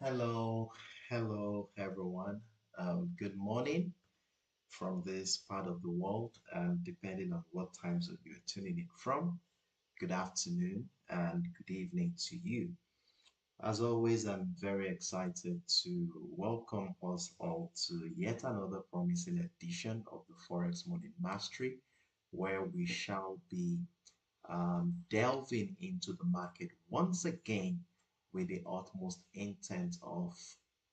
Hello, hello everyone. Good morning from this part of the world, and depending on what time zone you're tuning in from, good afternoon and good evening to you. As always, I'm very excited to welcome us all to yet another promising edition of the Forex Morning Mastery, where we shall be delving into the market once again with the utmost intent of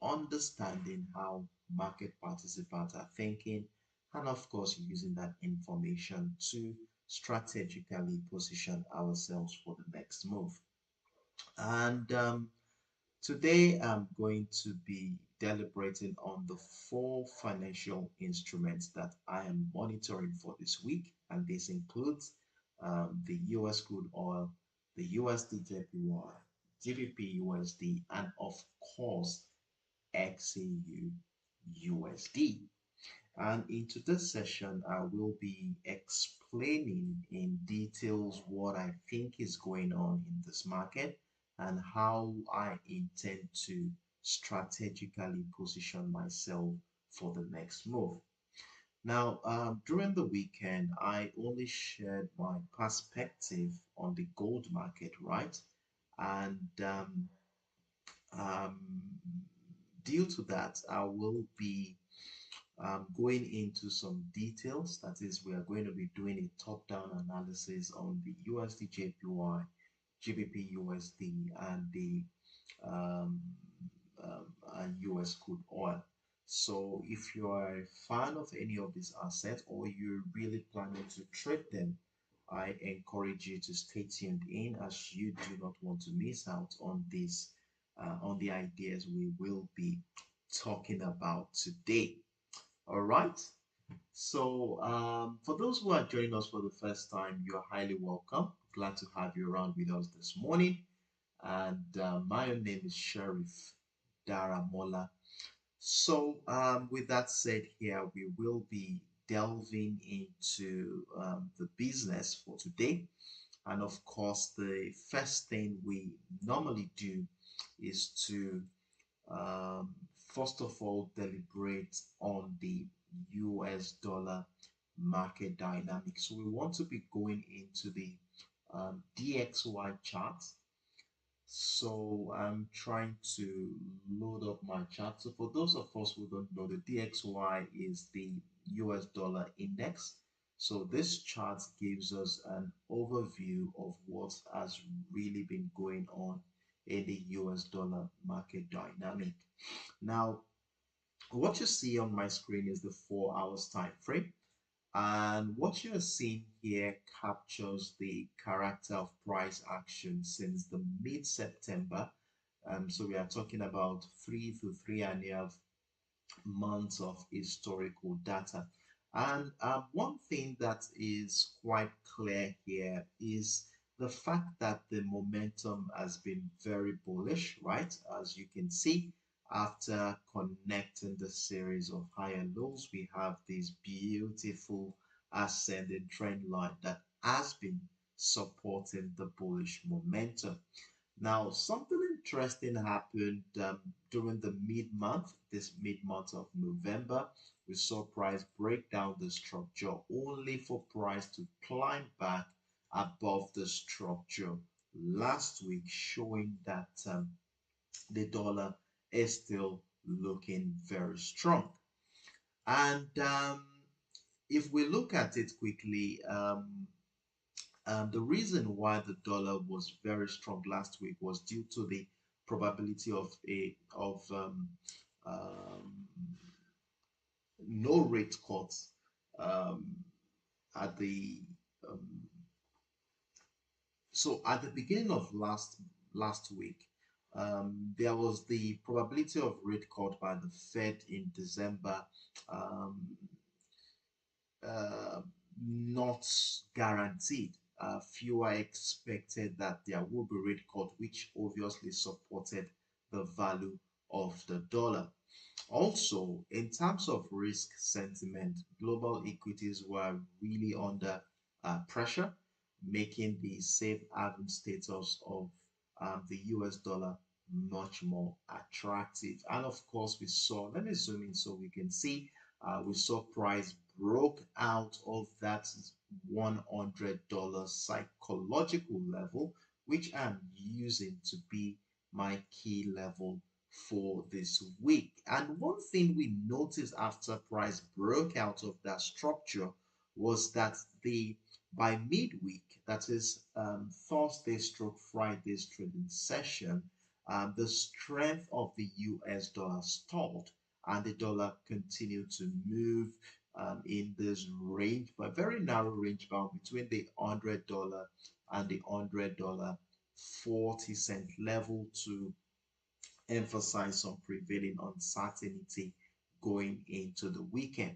understanding how market participants are thinking, and of course, using that information to strategically position ourselves for the next move. And Today, I'm going to be deliberating on the four financial instruments that I am monitoring for this week, and this includes the US crude oil, the USDJPY, GBPUSD, and of course, XAUUSD. And in today's session, I will be explaining in details what I think is going on in this market and how I intend to strategically position myself for the next move. Now, during the weekend, I only shared my perspective on the gold market, right? And um, Due to that, I will be going into some details. That is, we are going to be doing a top-down analysis on the USDJPY, GBPUSD, and the um, US crude oil. So, if you are a fan of any of these assets or you're really planning to trade them, I encourage you to stay tuned in as you do not want to miss out on this, on the ideas we will be talking about today. All right. For those who are joining us for the first time, you are highly welcome. Glad to have you around with us this morning. And My name is Sheriff Daramola. With that said, here we will be delving into the business for today. And of course, the first thing we normally do is to um, first of all deliberate on the US dollar market dynamics. So we want to be going into the DXY chart. So I'm trying to load up my chart. So for those of us who don't know, the DXY is the US dollar index. So this chart gives us an overview of what has really been going on in the US dollar market dynamic. Now, what you see on my screen is the 4 hours time frame. And what you're seeing here captures the character of price action since the mid-September. So we are talking about 3 to 3.5 months of historical data. And one thing that is quite clear here is the fact that the momentum has been very bullish, right? As you can see, after connecting the series of high and lows, we have this beautiful ascending trend line that has been supporting the bullish momentum. Now, something interesting happened during the this mid-month of November. We saw price break down the structure only for price to climb back above the structure last week, showing that the dollar is still looking very strong. And If we look at it quickly, the reason why the dollar was very strong last week was due to the probability of no rate cuts um, at the um, at the beginning of last week. There was the probability of rate cut by the Fed in December, um, uh, not guaranteed. Fewer expected that there will be rate cut, which obviously supported the value of the dollar. Also, in terms of risk sentiment, global equities were really under pressure, making the safe haven status of the US dollar much more attractive. And of course, we saw, let me zoom in so we can see, we saw price broke out of that $100 psychological level, which I'm using to be my key level for this week. And one thing we noticed after price broke out of that structure was that the by midweek, that is Thursday stroke Friday's trading session, the strength of the US dollar stalled and the dollar continued to move in this range, but very narrow range bound between the $100 and the $100 40 cent level to emphasize some prevailing uncertainty going into the weekend.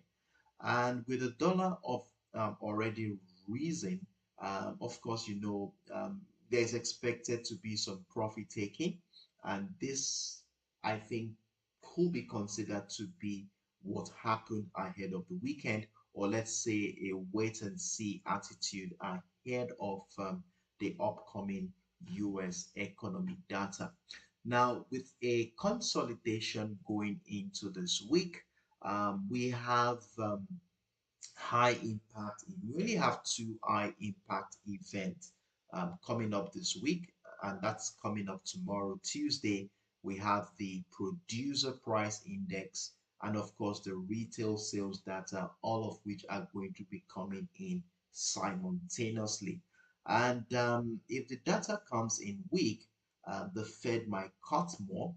And with the dollar of already risen, of course, there's expected to be some profit taking, and this, I think, could be considered to be what happened ahead of the weekend, or let's say a wait and see attitude ahead of the upcoming US economic data. Now, with a consolidation going into this week, we have high impact. We really have two high impact events coming up this week, and that's coming up tomorrow, Tuesday. We have the producer price index and, of course, the retail sales data, all of which are going to be coming in simultaneously. And if the data comes in weak, the Fed might cut more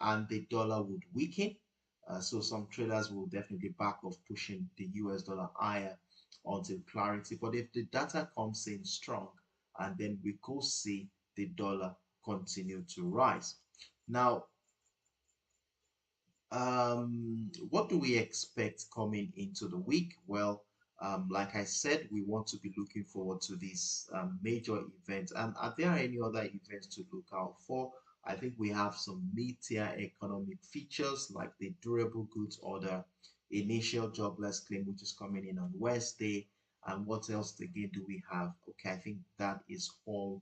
and the dollar would weaken. So some traders will definitely back off pushing the US dollar higher until clarity. But if the data comes in strong, and then we could see the dollar continue to rise. Now, what do we expect coming into the week? Well, like I said, we want to be looking forward to these major events. And are there any other events to look out for? I think we have some mid-tier economic features like the durable goods order, initial jobless claim, which is coming in on Wednesday. And what else again do we have? Okay, I think that is all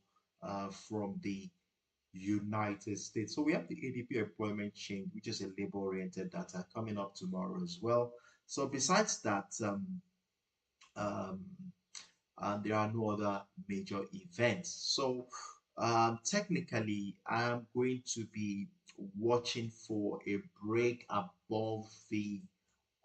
from the United States. So we have the ADP employment change, which is a labor-oriented data coming up tomorrow as well. So besides that, um, and there are no other major events. So technically, I'm going to be watching for a break above the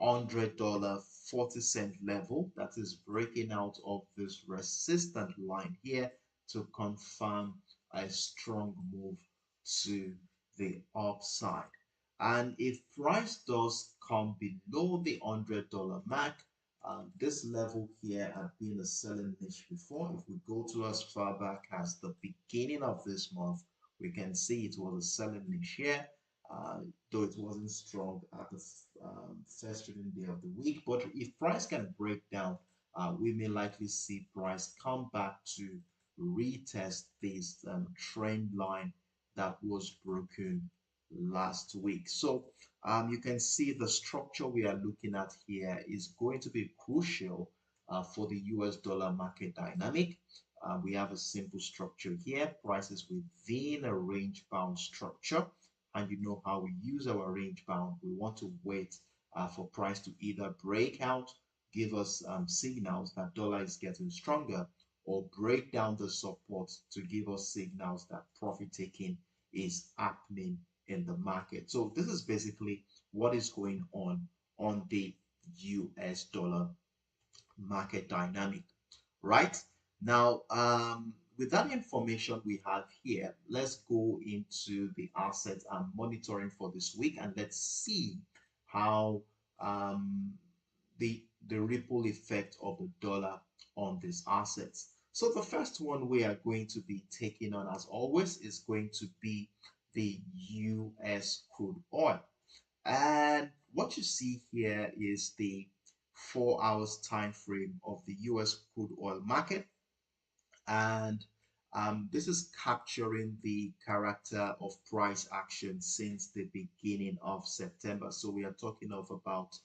$100 40 cent level that is breaking out of this resistant line here to confirm a strong move to the upside. And if price does come below the $100 mark, this level here had been a selling niche before. If we go to as far back as the beginning of this month, we can see it was a selling niche here, though it wasn't strong at the first trading day of the week. But if price can break down, we may likely see price come back to retest this trend line that was broken last week. So you can see the structure we are looking at here is going to be crucial for the US dollar market dynamic. We have a simple structure here, prices within a range bound structure. And you know how we use our range bound. We want to wait for price to either break out, give us signals that dollar is getting stronger, or break down the support to give us signals that profit taking is happening in the market. So this is basically what is going on the US dollar market dynamic, right? Now, with that information we have here, let's go into the assets and monitoring for this week, and let's see how the ripple effect of the dollar on these assets. So the first one we are going to be taking on, as always, is going to be the US crude oil. And what you see here is the 4 hours time frame of the US crude oil market. And this is capturing the character of price action since the beginning of September. So we are talking of about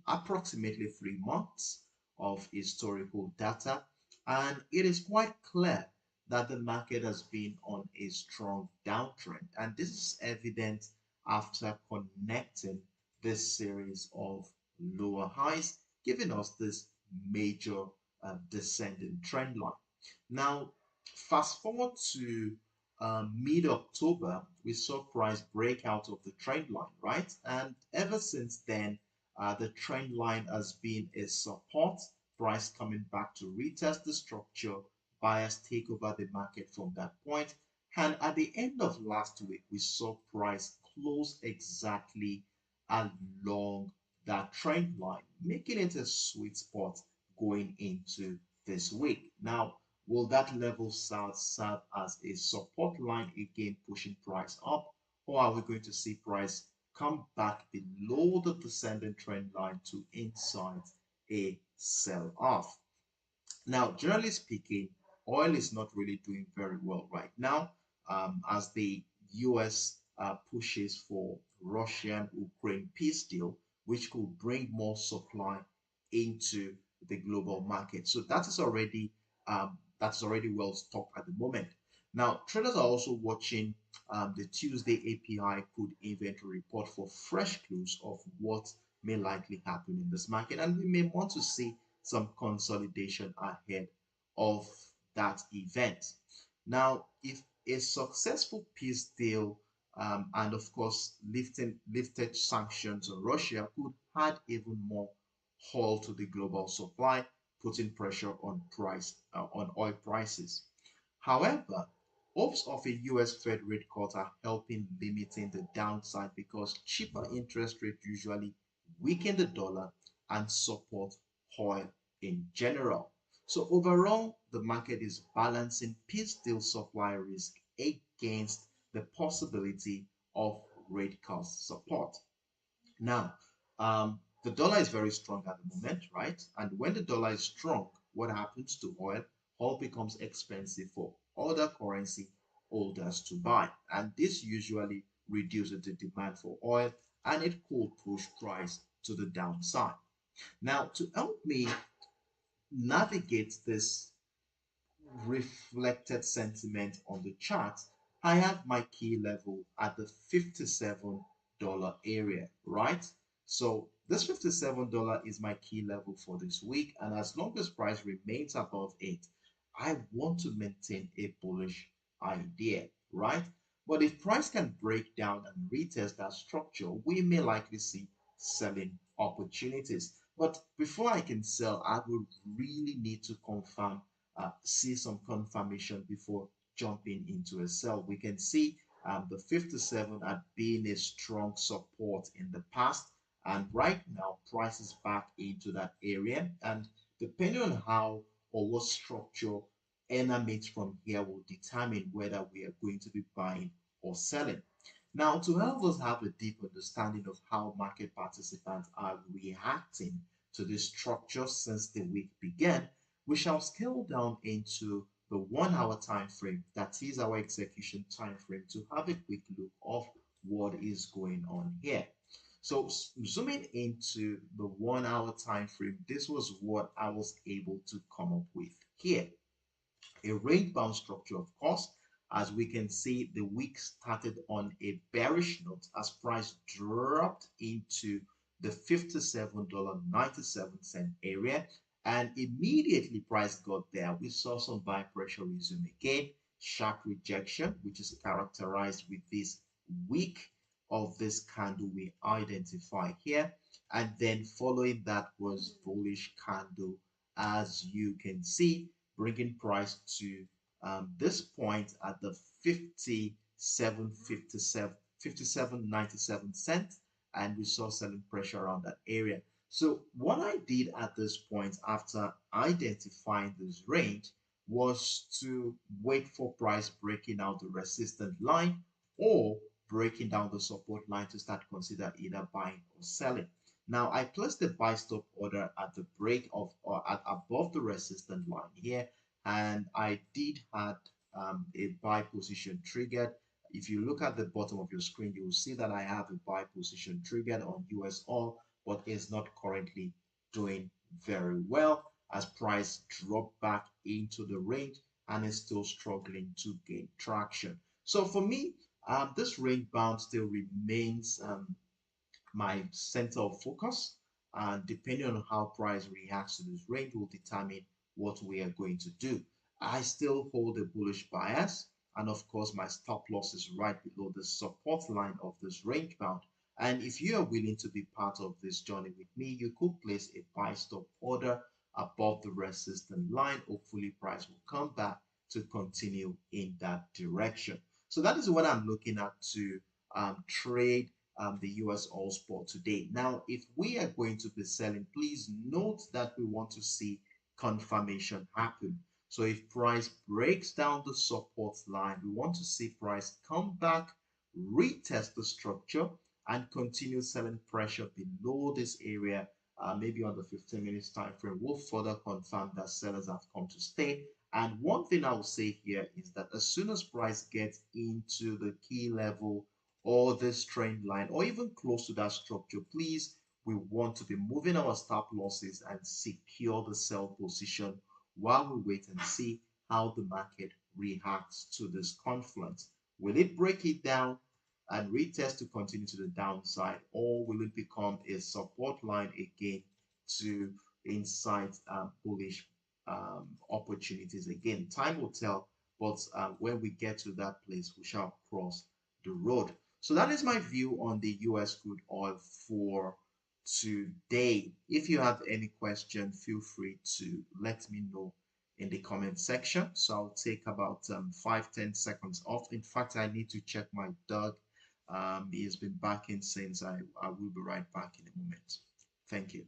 approximately 3 months of historical data. And it is quite clear that the market has been on a strong downtrend. And this is evident after connecting this series of lower highs, giving us this major descending trend line. Now, fast forward to mid-October, we saw price break out of the trend line, right? And ever since then, the trend line has been a support, price coming back to retest the structure, buyers take over the market from that point. And at the end of last week, we saw price close exactly along that trend line, making it a sweet spot going into this week. Now, will that level serve as a support line again, pushing price up, or are we going to see price come back below the descending trend line to inside a sell off? Now, generally speaking, oil is not really doing very well right now, as the US pushes for Russian-Ukraine peace deal, which could bring more supply into the global market. So that's already well stocked at the moment. Now, traders are also watching the Tuesday API crude inventory report for fresh clues of what may likely happen in this market, and we may want to see some consolidation ahead of that event. Now, if a successful peace deal and of course lifted sanctions on Russia could add even more haul to the global supply, putting pressure on oil prices. However, hopes of a US Fed rate cut are helping limiting the downside because cheaper interest rates usually weaken the dollar and support oil in general. So overall, the market is balancing peace deal supply risk against the possibility of rate cost support. Now, the dollar is very strong at the moment, right? And when the dollar is strong, what happens to oil? Oil becomes expensive for other currency holders to buy. And this usually reduces the demand for oil and it could push price to the downside. Now, to help me navigate this reflected sentiment on the chart, I have my key level at the $57 area, right? So this $57 is my key level for this week, and as long as price remains above it, I want to maintain a bullish idea, right? But if price can break down and retest that structure, we may likely see selling opportunities. But before I can sell, I would really need to see some confirmation before jumping into a sell. We can see the 57 had been a strong support in the past, and right now price is back into that area. And depending on how or what structure emanates from here will determine whether we are going to be buying or selling. Now, to help us have a deep understanding of how market participants are reacting to this structure since the week began, we shall scale down into the 1 hour time frame, that is our execution time frame, to have a quick look of what is going on here. So zooming into the 1 hour time frame, this was what I was able to come up with here. A range bound structure, of course. As we can see, the week started on a bearish note as price dropped into the $57.97 area, and immediately price got there. We saw some buy pressure resume again, sharp rejection, which is characterized with this wick of this candle we identify here, and then following that was bullish candle, as you can see, bringing price to this point at the 57.97 cents, and we saw selling pressure around that area. So what I did at this point after identifying this range was to wait for price breaking out the resistance line or breaking down the support line to start consider either buying or selling. Now I placed the buy stop order at the break of or at above the resistance line here, and I did had a buy position triggered. If you look at the bottom of your screen, you will see that I have a buy position triggered on USOIL, but is not currently doing very well as price dropped back into the range and is still struggling to gain traction. So for me, this range bound still remains my center of focus, and depending on how price reacts to this range will determine what we are going to do. I still hold a bullish bias, and of course my stop loss is right below the support line of this range bound. And if you are willing to be part of this journey with me, you could place a buy stop order above the resistance line. Hopefully price will come back to continue in that direction. So that is what I'm looking at to trade the US oil spot today. Now, if we are going to be selling, please note that we want to see confirmation happen. So if price breaks down the support line, we want to see price come back, retest the structure, and continue selling pressure below this area, maybe on the 15 minutes time frame, will further confirm that sellers have come to stay. And one thing I will say here is that as soon as price gets into the key level or this trend line or even close to that structure, please, we want to be moving our stop losses and secure the sell position while we wait and see how the market reacts to this confluence. Will it break it down and retest to continue to the downside, or will it become a support line again to incite bullish opportunities again? Time will tell, but when we get to that place, we shall cross the road. So that is my view on the US crude oil for today. If you have any question, feel free to let me know in the comment section. So I'll take about 5-10 seconds off. In fact, I need to check my dog. He has been barking since. I will be right back in a moment. Thank you.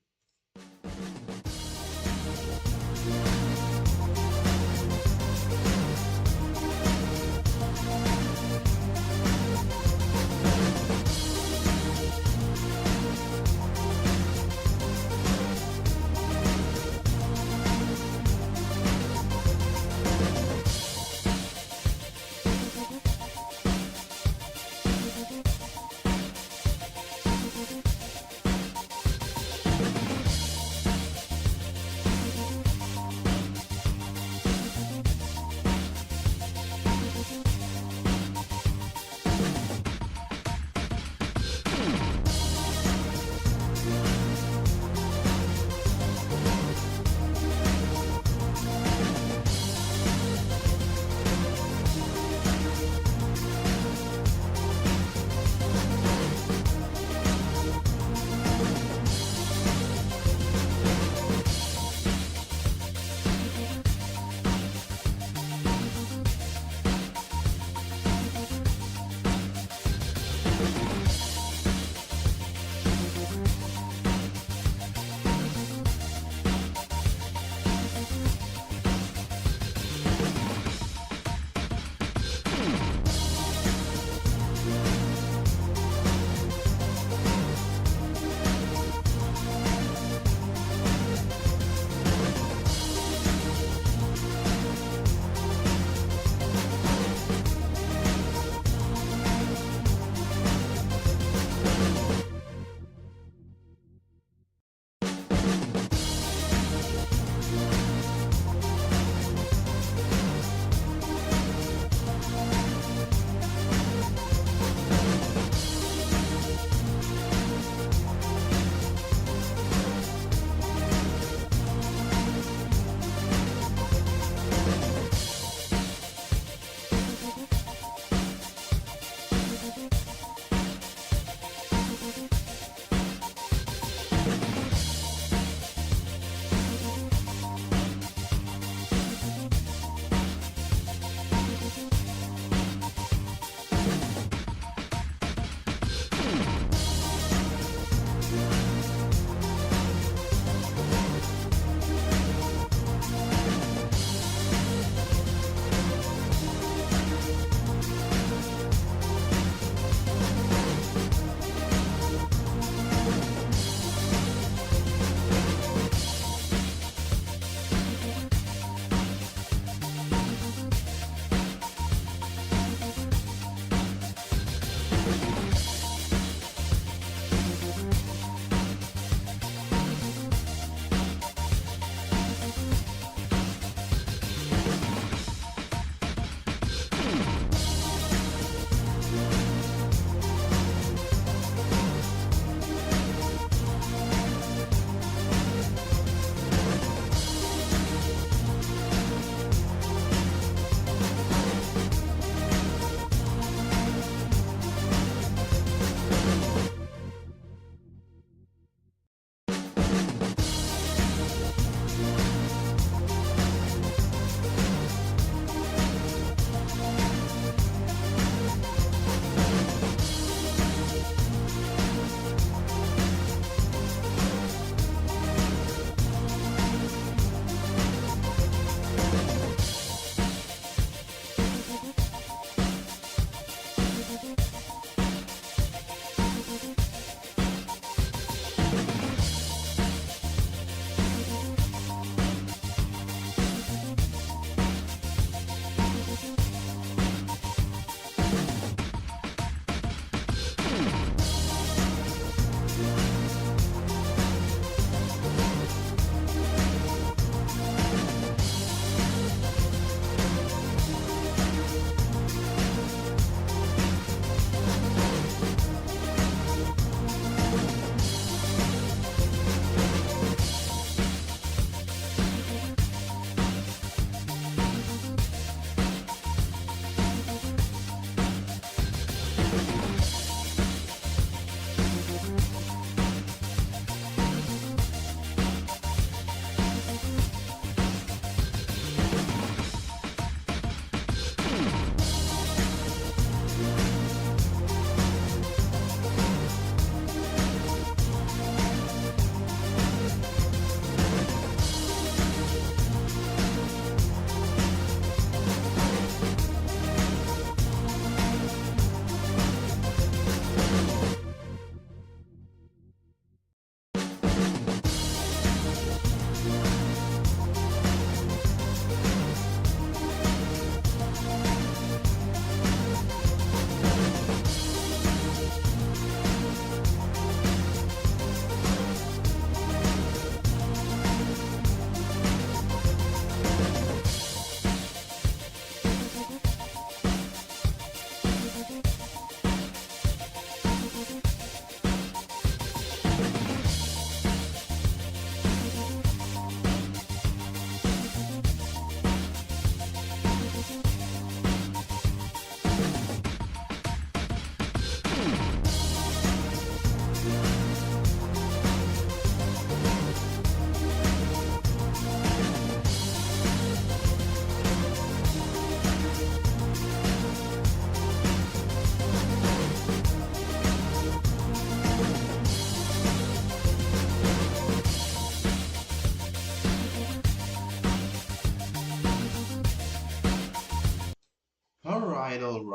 all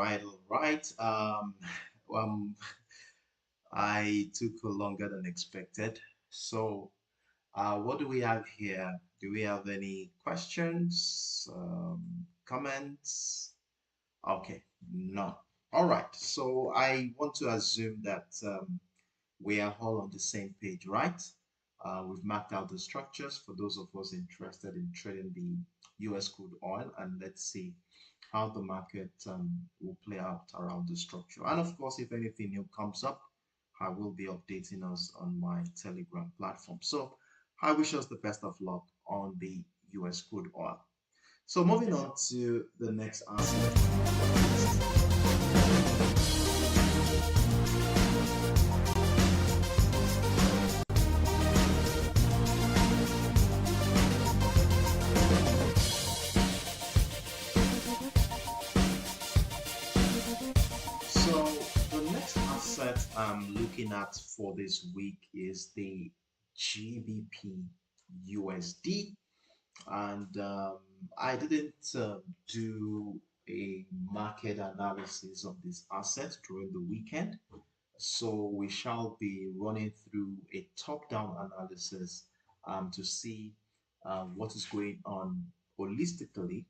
right. Um, I took longer than expected. So, what do we have here? Do we have any questions, comments? Okay, no. All right. So I want to assume that we are all on the same page, right? We've mapped out the structures for those of us interested in trading the US crude oil, and let's see how the market will play out around the structure. And of course, if anything new comes up, I will be updating us on my Telegram platform. So I wish us the best of luck on the US crude oil. So moving on to the next asset. So the next asset I'm looking at for this week is the GBPUSD, and I didn't do a market analysis of this asset during the weekend. So we shall be running through a top-down analysis to see what is going on holistically,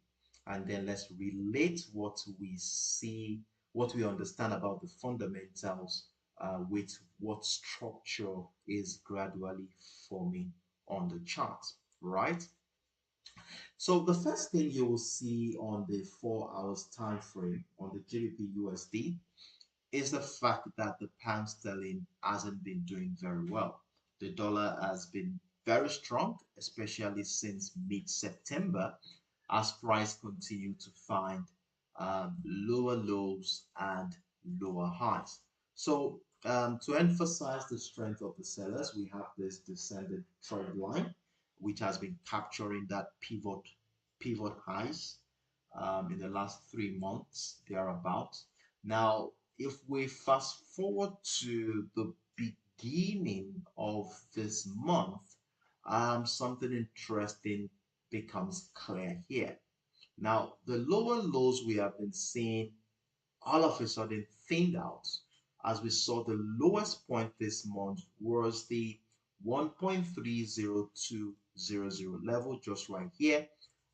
and then let's relate what we see, what we understand about the fundamentals with what structure is gradually forming on the chart, right? So the first thing you will see on the 4 hours time frame on the GBP USD is the fact that the pound sterling hasn't been doing very well. The dollar has been very strong, especially since mid-September, as price continue to find lower lows and lower highs. So to emphasize the strength of the sellers, we have this descended trend line, which has been capturing that pivot highs in the last 3 months, thereabout. Now, if we fast forward to the beginning of this month, something interesting becomes clear here. Now, the lower lows we have been seeing all of a sudden thinned out as we saw the lowest point this month was the 1.30200 level just right here,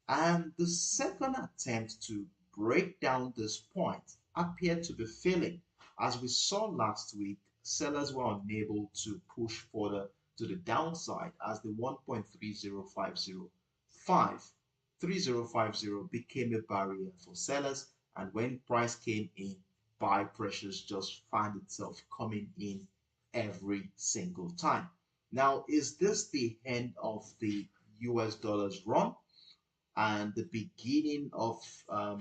and the second attempt to break down this point appeared to be failing. As we saw last week, sellers were unable to push further to the downside as the 1.3050 became a barrier for sellers, and when price came in, buy pressures just find itself coming in every single time. Now, is this the end of the US dollars run and the beginning of a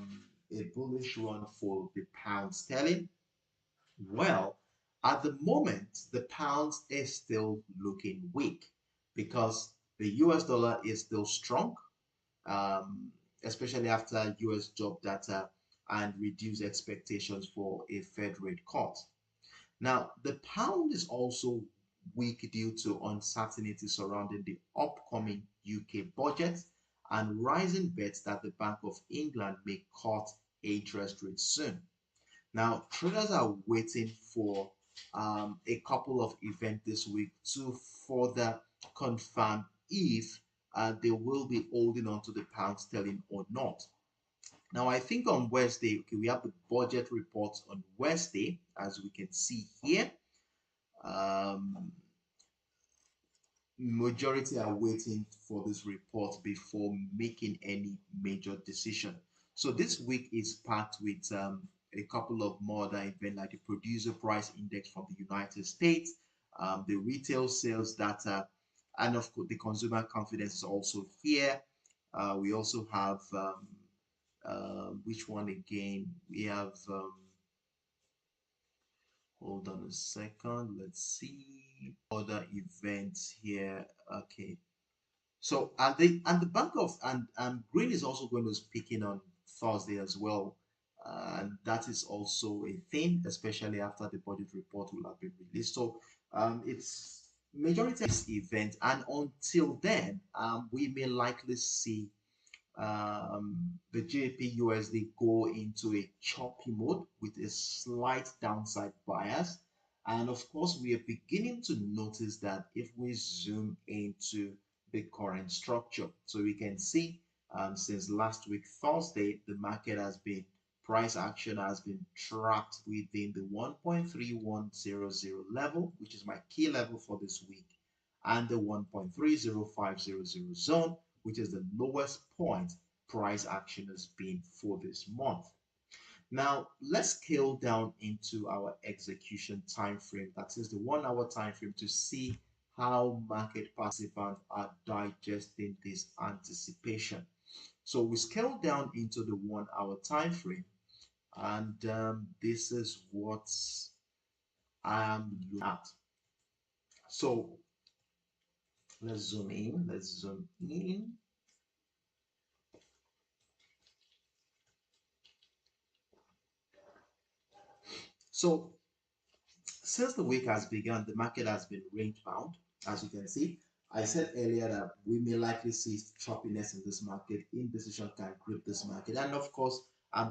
bullish run for the pound sterling? Well, at the moment, the pound is still looking weak because the US dollar is still strong, um, especially after US job data and reduced expectations for a Fed rate cut. Now, the pound is also weak due to uncertainty surrounding the upcoming UK budget and rising bets that the Bank of England may cut interest rates soon. Now, traders are waiting for a couple of events this week to further confirm if they will be holding on to the pound sterling or not. Now, I think on Wednesday, okay, we have the budget report on Wednesday, as we can see here. Um, Majority are waiting for this report before making any major decision. So this week is packed with a couple of more other events like the producer price index from the United States, the retail sales data, and of course the consumer confidence is also here. We also have which one again? We have hold on a second. Let's see other events here. Okay, so and the Bank of and Green is also going to be speaking on Thursday as well, and that is also a thing, especially after the budget report will have been released. So it's majority of this event, and until then, we may likely see the GBPUSD go into a choppy mode with a slight downside bias. And of course, we are beginning to notice that if we zoom into the current structure, so we can see since last week, Thursday, the market has been, price action has been trapped within the 1.3100 level, which is my key level for this week, and the 1.30500 zone, which is the lowest point price action has been for this month. Now, let's scale down into our execution time frame, that is the 1 hour time frame, to see how market participants are digesting this anticipation. So we scale down into the 1 hour time frame, and this is what I am looking at. So let's zoom in. Let's zoom in. So since the week has begun, the market has been range bound. As you can see, I said earlier that we may likely see choppiness in this market. Indecision can grip this market, and of course,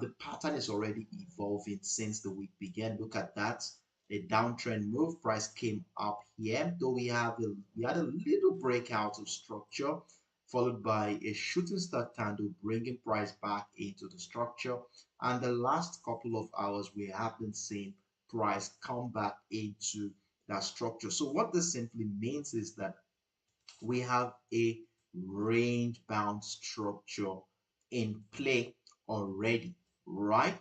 the pattern is already evolving since the week began. Look at that. A downtrend move, price came up here, though we had a little breakout of structure, followed by a shooting star candle bringing price back into the structure. And the last couple of hours, we have been seeing price come back into that structure. So what this simply means is that we have a range bound structure in play already, right?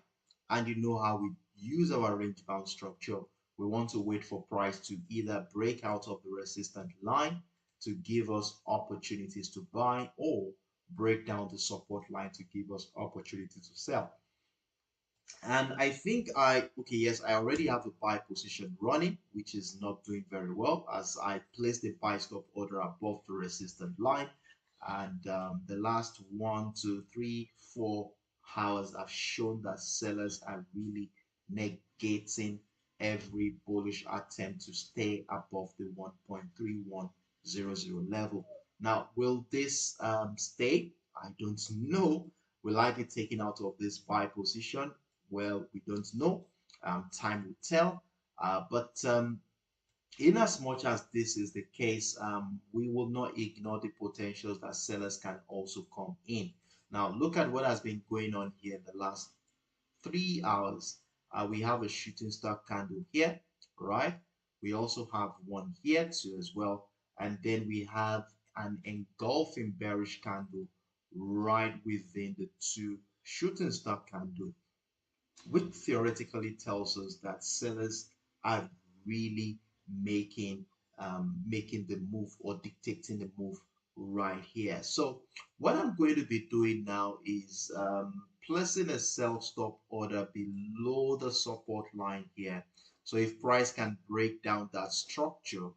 And you know how we use our range bound structure. We want to wait for price to either break out of the resistance line to give us opportunities to buy, or break down the support line to give us opportunity to sell. And I think okay, yes, I already have a buy position running, which is not doing very well, as I placed a buy stop order above the resistance line. And the last 1, 2, 3, 4 hours have shown that sellers are really negating every bullish attempt to stay above the 1.3100 level. Now, will this stay? I don't know. Will I be taken out of this buy position? Well, we don't know. Time will tell. But in as much as this is the case, we will not ignore the potentials that sellers can also come in. Now, look at what has been going on here in the last 3 hours. We have a shooting star candle here, right? We also have one here too as well. And then we have an engulfing bearish candle right within the two shooting star candle, which theoretically tells us that sellers are really making making the move, or dictating the move right here. So what I'm going to be doing now is placing a sell stop order below the support line here. So if price can break down that structure,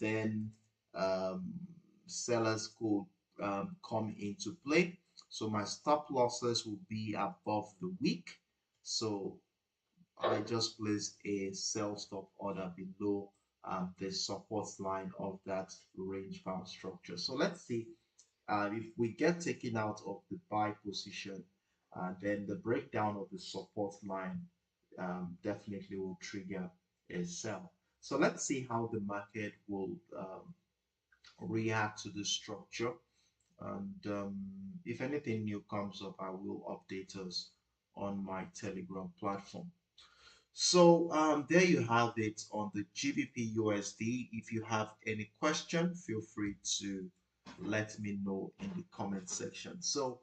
then um, sellers could come into play. So my stop losses will be above the wick. So I just placed a sell stop order below the support line of that range bound structure. So let's see if we get taken out of the buy position, then the breakdown of the support line definitely will trigger a sell. So let's see how the market will react to the structure. And if anything new comes up, I will update us on my Telegram platform. So there you have it on the GBP USD. If you have any question, feel free to let me know in the comment section. So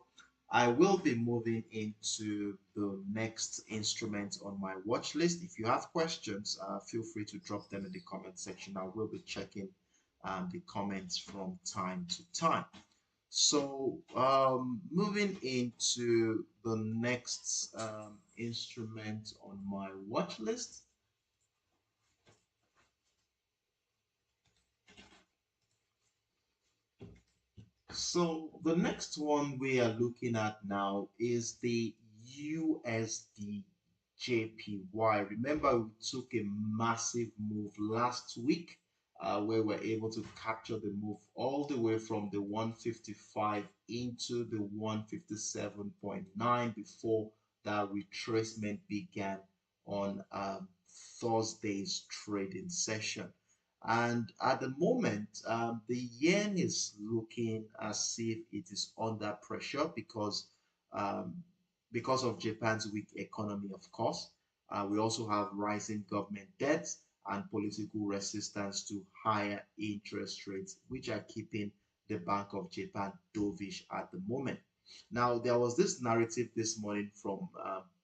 I will be moving into the next instrument on my watch list. If you have questions, feel free to drop them in the comment section. I will be checking the comments from time to time. So moving into the next instrument on my watch list. So the next one we are looking at now is the USDJPY. Remember, we took a massive move last week where we're able to capture the move all the way from the 155 into the 157.9 before that retracement began on Thursday's trading session. And at the moment, the yen is looking as if it is under pressure um, because of Japan's weak economy, of course. We also have rising government debts and political resistance to higher interest rates, which are keeping the Bank of Japan dovish at the moment. Now, there was this narrative this morning from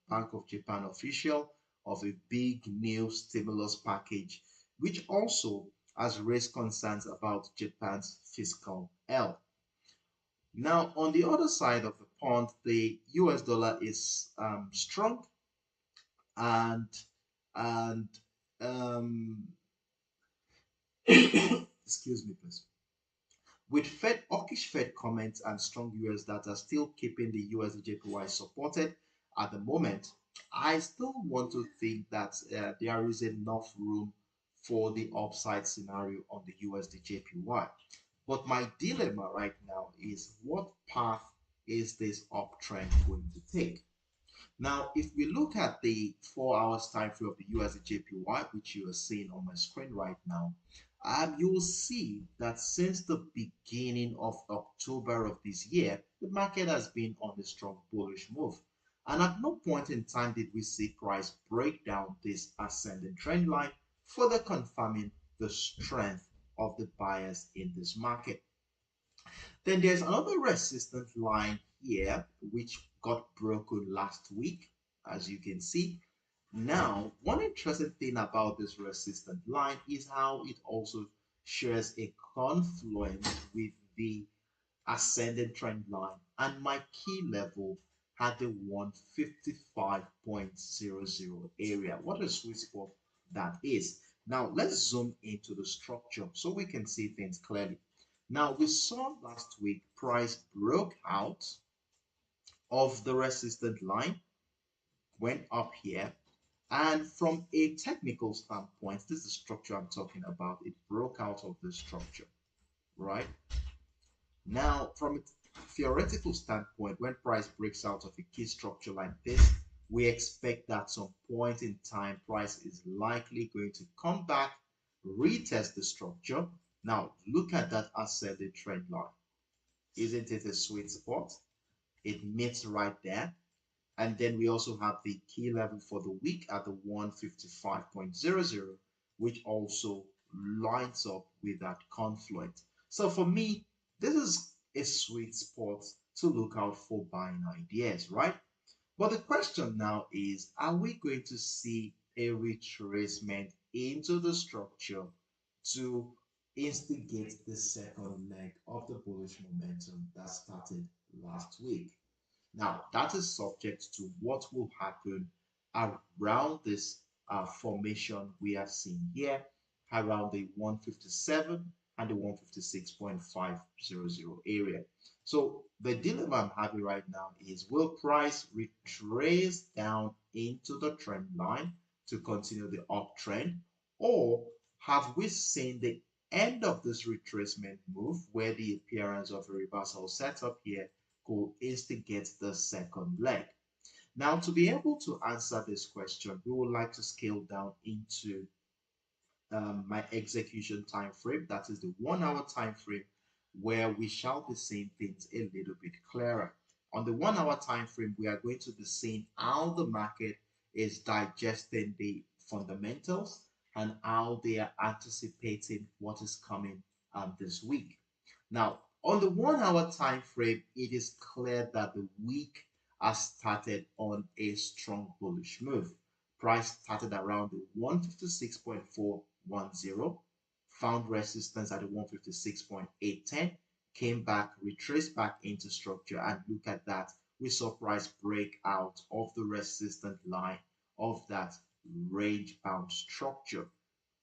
Bank of Japan official of a big new stimulus package, which also has raised concerns about Japan's fiscal health. Now, on the other side of the pond, the US dollar is strong and and um, excuse me, please. With hawkish Fed comments and strong US data still keeping the USDJPY supported at the moment, I still want to think that there is enough room for the upside scenario on the USDJPY. But my dilemma right now is what path is this uptrend going to take? Now, if we look at the 4 hours time frame of the USDJPY, which you are seeing on my screen right now, you will see that since the beginning of October of this year, the market has been on a strong bullish move. And at no point in time did we see price break down this ascending trend line, further confirming the strength of the buyers in this market. Then there's another resistance line here, which got broken last week, as you can see. Now, one interesting thing about this resistance line is how it also shares a confluence with the ascending trend line, and my key level had the 155.00 area. What a sweet spot that is. Now, let's zoom into the structure so we can see things clearly. Now, we saw last week price broke out of the resistance line, went up here, and from a technical standpoint, this is the structure I'm talking about. It broke out of the structure, right? Now, from a theoretical standpoint, when price breaks out of a key structure like this, we expect that at some point in time, price is likely going to come back, retest the structure. Now, look at that ascending trend line. Isn't it a sweet spot? It meets right there. And then we also have the key level for the week at the 155.00, which also lines up with that confluence. So for me, this is a sweet spot to look out for buying ideas, right? But the question now is, are we going to see a retracement into the structure to instigate the second leg of the bullish momentum that started last week? Now, that is subject to what will happen around this formation we are seeing here, around the 157 and the 156.500 area. So the dilemma I'm having right now is, will price retrace down into the trend line to continue the uptrend, or have we seen the end of this retracement move where the appearance of a reversal setup here could instigate the second leg? Now, to be able to answer this question, we would like to scale down into my execution time frame. That is the 1 hour time frame, where we shall be seeing things a little bit clearer. On the 1 hour time frame, we are going to be seeing how the market is digesting the fundamentals and how they are anticipating what is coming this week. Now, on the 1 hour time frame, it is clear that the week has started on a strong bullish move. Price started around the 156.410, found resistance at the 156.810, came back, retraced back into structure, and look at that. We saw price break out of the resistance line of that range bound structure,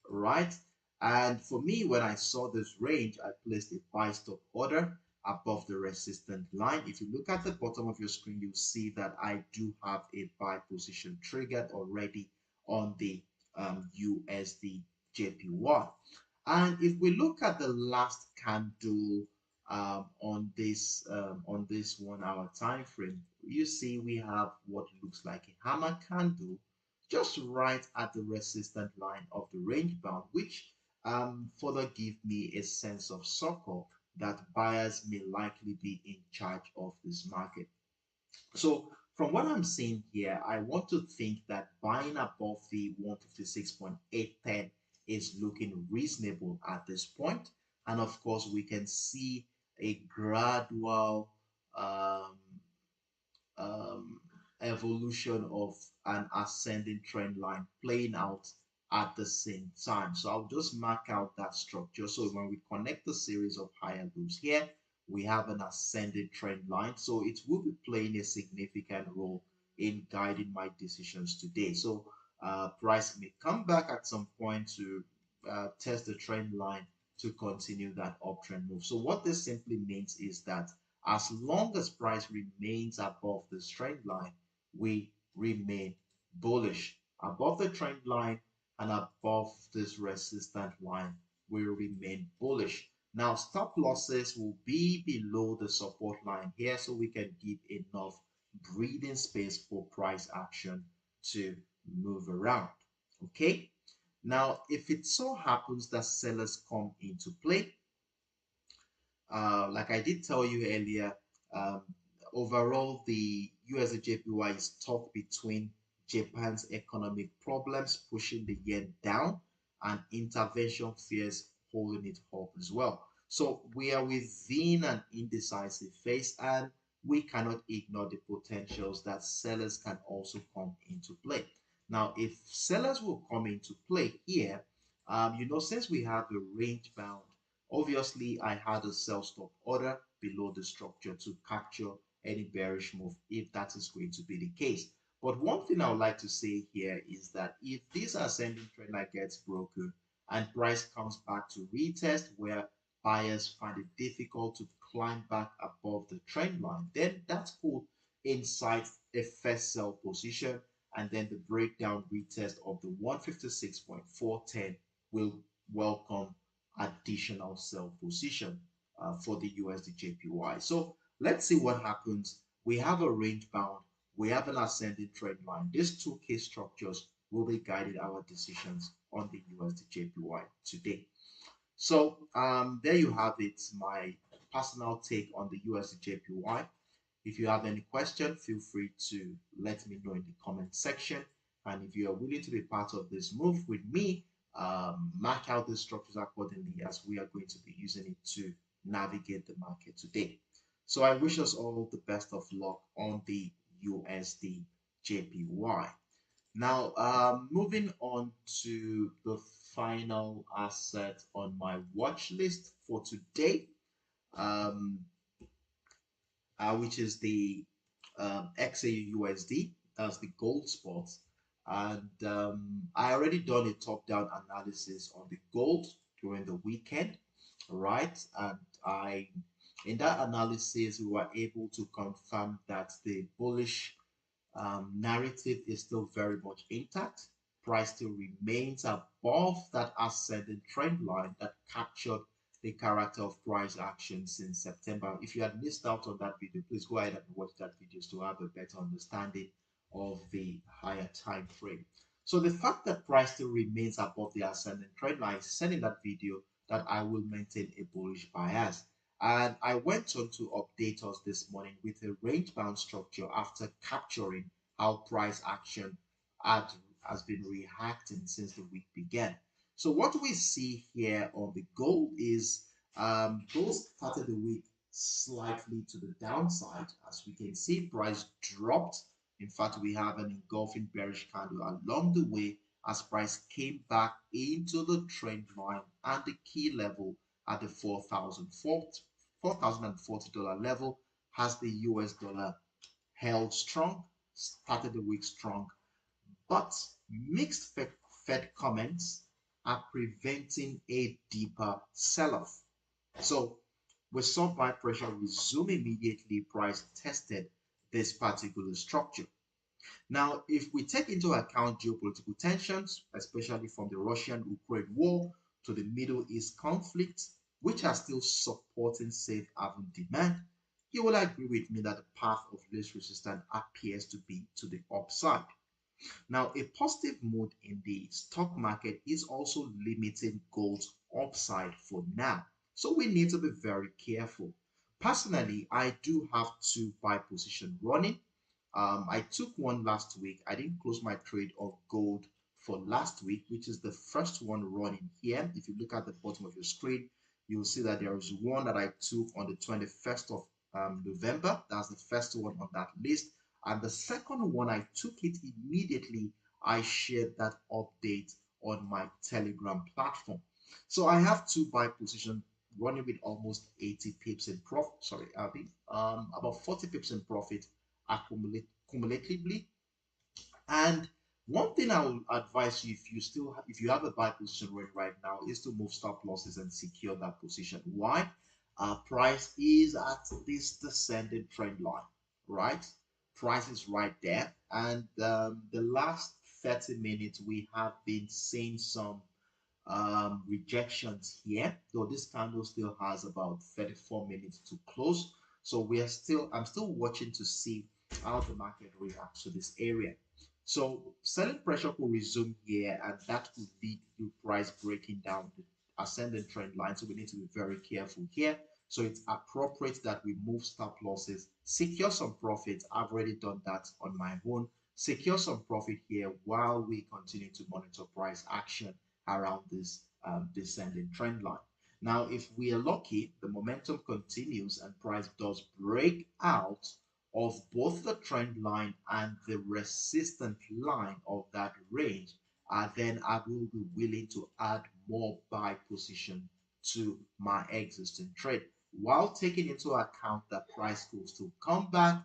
right? And for me, when I saw this range, I placed a buy stop order above the resistance line. If you look at the bottom of your screen, you'll see that I do have a buy position triggered already on the USD JPY. And if we look at the last candle on this 1 hour time frame, you see we have what looks like a hammer candle just right at the resistance line of the range bound, which further give me a sense of succor that buyers may likely be in charge of this market. So from what I'm seeing here, I want to think that buying above the 156.810 is looking reasonable at this point. And of course, we can see a gradual um, um, evolution of an ascending trend line playing out at the same time. So I'll just mark out that structure. So when we connect the series of higher lows here, we have an ascending trend line. So it will be playing a significant role in guiding my decisions today. So price may come back at some point to test the trend line to continue that uptrend move. So what this simply means is that as long as price remains above this trend line, we remain bullish. Above the trend line and above this resistance line, we remain bullish. Now, stop losses will be below the support line here, so we can give enough breathing space for price action to move around. Okay. Now, if it so happens that sellers come into play, like I did tell you earlier, um, overall, the USDJPY is stuck between Japan's economic problems pushing the yen down and intervention fears holding it up as well. So we are within an indecisive phase, and we cannot ignore the potentials that sellers can also come into play. Now, if sellers will come into play here, since we have a range bound, obviously, I had a sell stop order below the structure to capture any bearish move if that is going to be the case. But one thing I would like to say here is that if this ascending trend line gets broken and price comes back to retest where buyers find it difficult to climb back above the trend line, then that's could incite a first sell position, and then the breakdown retest of the 156.410 will welcome additional sell position for the USDJPY. So let's see what happens. We have a range bound, we have an ascending trend line. These two key structures will be guiding our decisions on the USDJPY today. So there you have it, my personal take on the USDJPY. If you have any question, feel free to let me know in the comment section. And if you are willing to be part of this move with me, mark out the structures accordingly, as we are going to be using it to navigate the market today. So I wish us all the best of luck on the USD JPY. Now, moving on to the final asset on my watch list for today, um, which is the XAUUSD. That's the gold spot. And I already done a top-down analysis on the gold during the weekend, right? And in that analysis, we were able to confirm that the bullish narrative is still very much intact. Price still remains above that ascending trend line that captured the character of price action since September. If you had missed out on that video, please go ahead and watch that video to have a better understanding of the higher time frame. So the fact that price still remains above the ascending trend line is sending that video that I will maintain a bullish bias. And I went on to update us this morning with a range bound structure after capturing how price action has been reacting since the week began. So what we see here on the gold is gold started the week slightly to the downside. As we can see, price dropped. In fact, we have an engulfing bearish candle along the way as price came back into the trend line and the key level at the $4,040 level has the US dollar held strong, started the week strong, but mixed Fed comments are preventing a deeper sell-off. So we saw buy pressure resume immediately price tested this particular structure. Now, if we take into account geopolitical tensions, especially from the Russian-Ukraine war to the Middle East conflict, which are still supporting safe haven demand, you will agree with me that the path of least resistance appears to be to the upside. Now, a positive mood in the stock market is also limiting gold's upside for now. So we need to be very careful. Personally, I do have two buy position running. I took one last week. I didn't close my trade of gold for last week, which is the first one running here. If you look at the bottom of your screen, you'll see that there is one that I took on the 21st of November. That's the first one on that list. And the second one, I took it immediately. I shared that update on my Telegram platform. So I have two buy position running with almost 80 pips in profit. Sorry, Abby, about 40 pips in profit cumulatively. And one thing I will advise you, if you have a buy position right now, is to move stop losses and secure that position. Why? Price is at this descending trend line, right? Price is right there, and the last 30 minutes we have been seeing some rejections here, though this candle still has about 34 minutes to close. So I'm still watching to see how the market reacts to this area. So selling pressure could resume here, and that could lead to price breaking down the ascending trend line. So we need to be very careful here. So it's appropriate that we move stop losses, secure some profits. I've already done that on my own. Secure some profit here while we continue to monitor price action around this descending trend line. Now, if we are lucky, the momentum continues and price does break out of both the trend line and the resistant line of that range, then I will be willing to add more buy position to my existing trade while taking into account that price could still come back,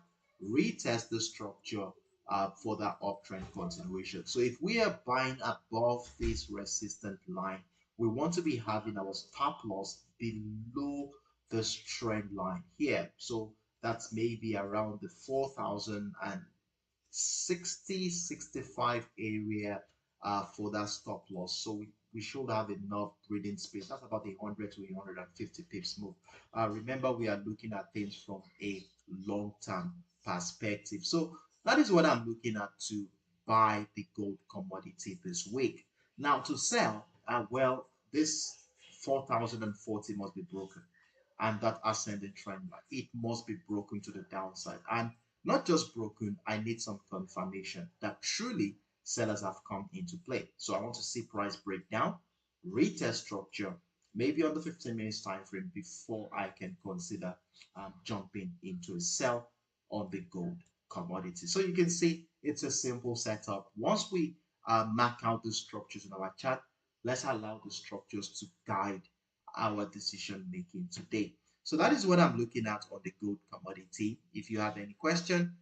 retest the structure for that uptrend continuation. So if we are buying above this resistant line, we want to be having our stop loss below this trend line here. So that's maybe around the 4,060, 65 area for that stop loss. So we should have enough breathing space. That's about 100 to 150 pips move. Remember, we are looking at things from a long-term perspective. So that is what I'm looking at to buy the gold commodity this week. Now to sell, well, this 4,040 must be broken, and that ascending trend line, it must be broken to the downside. And not just broken, I need some confirmation that truly sellers have come into play. So I want to see price breakdown, retest structure, maybe on the 15 minutes time frame before I can consider jumping into a sell on the gold commodity. So you can see it's a simple setup. Once we mark out the structures in our chart, let's allow the structures to guide our decision making today. So that is what I'm looking at on the gold commodity. If you have any question,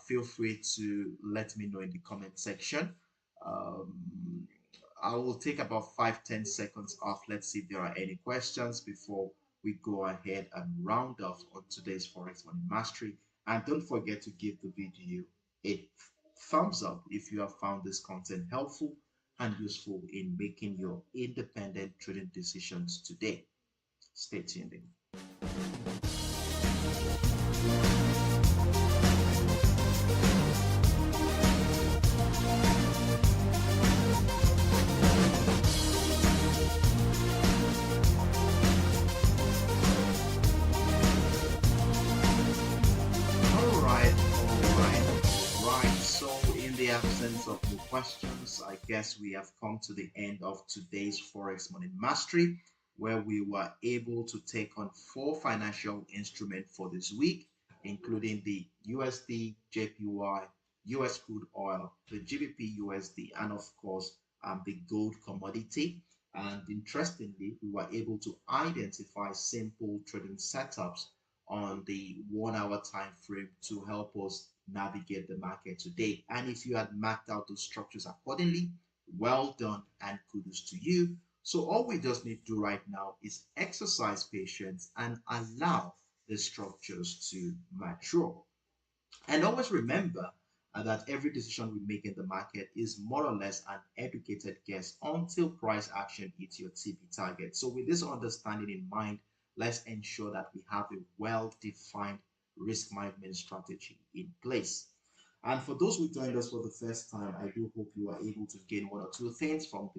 feel free to let me know in the comment section. I will take about 5-10 seconds off. Let's see if there are any questions before we go ahead and round off on today's Forex Morning Mastery. And don't forget to give the video a thumbs up if you have found this content helpful and useful in making your independent trading decisions today. Stay tuned in. Absence of new questions, I guess we have come to the end of today's Forex Morning Mastery, where we were able to take on 4 financial instruments for this week, including the USDJPY, US crude oil, the GBPUSD, and of course, the gold commodity. And interestingly, we were able to identify simple trading setups on the 1-hour time frame to help us navigate the market today. And if you had mapped out those structures accordingly, well done and kudos to you. So all we just need to do right now is exercise patience and allow the structures to mature. And always remember that every decision we make in the market is more or less an educated guess until price action hits your TP target. So with this understanding in mind, let's ensure that we have a well-defined risk management strategy in place. And for those who joined us for the first time, I do hope you are able to gain one or two things from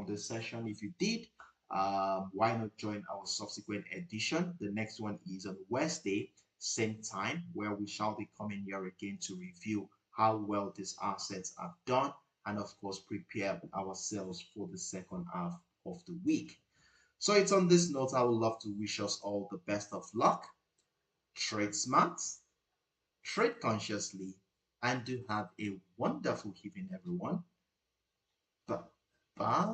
this session. If you did, why not join our subsequent edition? The next one is on Wednesday, same time, where we shall be coming here again to review how well these assets have done and, of course, prepare ourselves for the second half of the week. So it's on this note, I would love to wish us all the best of luck. Trade smart, trade consciously, and do have a wonderful evening, everyone. Bye.